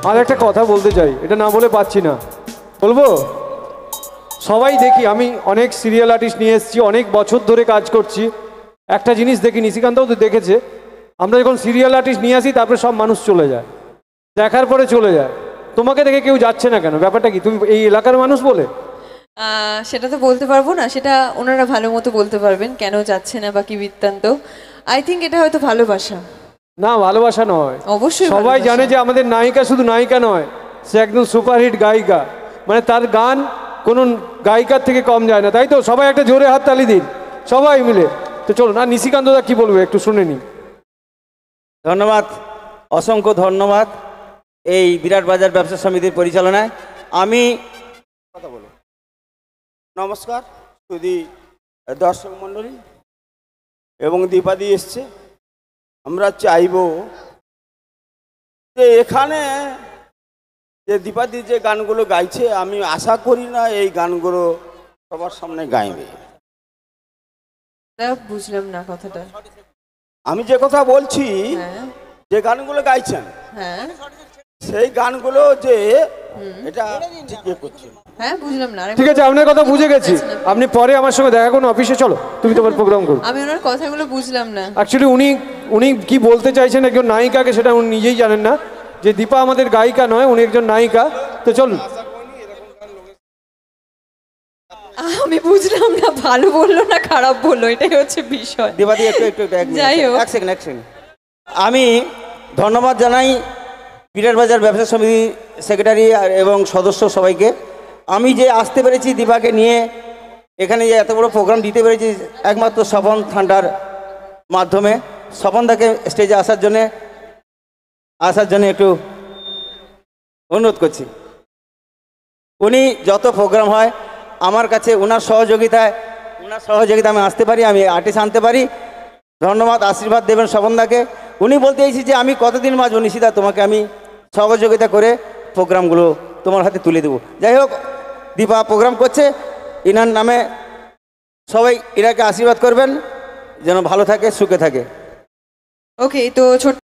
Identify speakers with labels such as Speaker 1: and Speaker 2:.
Speaker 1: আর একটা কথা বলতে চাই, এটা না বলে পাচ্ছি না, বলবো? সবাই দেখি, আমি অনেক সিরিয়াল আর্টিস্ট নিয়ে এসেছি, অনেক বছর ধরে কাজ করছি। একটা জিনিস দেখি, নিশিকান্তও তো দেখেছে, আমরা যখন সিরিয়াল আর্টিস্ট নিয়ে আসি তারপরে সব মানুষ চলে যায়, দেখার পরে চলে যায়। তোমাকে দেখে কেউ যাচ্ছে না কেন? ব্যাপারটা কি? তুমি এই এলাকার মানুষ বলে?
Speaker 2: সেটা তো বলতে পারবো না, সেটা ওনারা ভালো মতো বলতে পারবেন কেন যাচ্ছে না বা কি বৃত্তান্ত। আই থিঙ্ক এটা হয়তো ভালোবাসা।
Speaker 1: না, ভালোবাসা নয়,
Speaker 2: অবশ্যই
Speaker 1: সবাই জানে যে আমাদের নায়িকা শুধু নায়িকা নয়, সে একদম সুপারহিট গায়িকা, মানে তার গান কোনো গায়িকার থেকে কম যায় না, তাই তো? সবাই একটা জোরে হাততালি দিন সবাই মিলে। তো চলো না, নিশিকান্তদা কি বলবে একটু শুনে নি।
Speaker 3: ধন্যবাদ, অসংখ্য ধন্যবাদ এই বিরাট বাজার ব্যবসা সমিতির পরিচালনায়। আমি কথা বলব।
Speaker 4: নমস্কার সুধী দর্শক মণ্ডলী এবং দীপাদি এসছে। আমরা চাইব যে এখানে যে দীপাদি যে গানগুলো গাইছে, আমি আশা করি না এই গানগুলো সবার সামনে গাইবে।
Speaker 2: বুঝলাম না কথাটা।
Speaker 4: আমি যে কথা বলছি, যে গানগুলো গাইছেন সেই গানগুলো যে এটা ঠিক করছে।
Speaker 2: হ্যাঁ, বুঝলাম না।
Speaker 1: ঠিক আছে, আপনার কথা বুঝে গেছি। আপনি পরে আমার সঙ্গে দেখা করুন অফিসে, চলো তুমি তোমার প্রোগ্রাম করো।
Speaker 2: আমি ওনার কথাগুলো বুঝলাম না
Speaker 1: অ্যাকচুয়ালি উনি কি বলতে চাইছেন একজন নায়িকাকে, সেটা উনি নিজেই জানেন না, যে দীপা আমাদের গায়িকা নয়, উনি একজন নায়িকা। তো চলুন।
Speaker 2: আমি বুঝলাম না ভালো বললো না খারাপ বললো, এটাই হচ্ছে বিষয়।
Speaker 3: দেবাদি একটু
Speaker 2: যাই হোক,
Speaker 3: এক সেকেন্ড। আমি ধন্যবাদ জানাই বিরাট বাজার ব্যবসা সমিতি সেক্রেটারি এবং সদস্য সবাইকে। আমি যে আসতে পেরেছি দীপাকে নিয়ে, এখানে যে এত বড় প্রোগ্রাম দিতে পেরেছি, একমাত্র স্বপন থান্ডার মাধ্যমে। স্বপনদাকে স্টেজে আসার জন্য একটু অনুরোধ করছি। উনি যত প্রোগ্রাম হয় আমার কাছে ওনার সহযোগিতায় আমি আসতে পারি, আমি আর্টিস্ট আনতে পারি। ধন্যবাদ, আশীর্বাদ দেবেন স্বপনদাকে। উনি বলতে চাইছি যে আমি কতদিন বাঁচবো নিশিতা, তোমাকে আমি সহযোগিতা করে প্রোগ্রামগুলো তোমার হাতে তুলে দেবো। যাই হোক, দীপা প্রোগ্রাম করছে, ইনার নামে সবাই ইনাকে আশীর্বাদ করবেন যেন ভালো থাকে, সুখে থাকে।
Speaker 2: ওকে। তো ছোট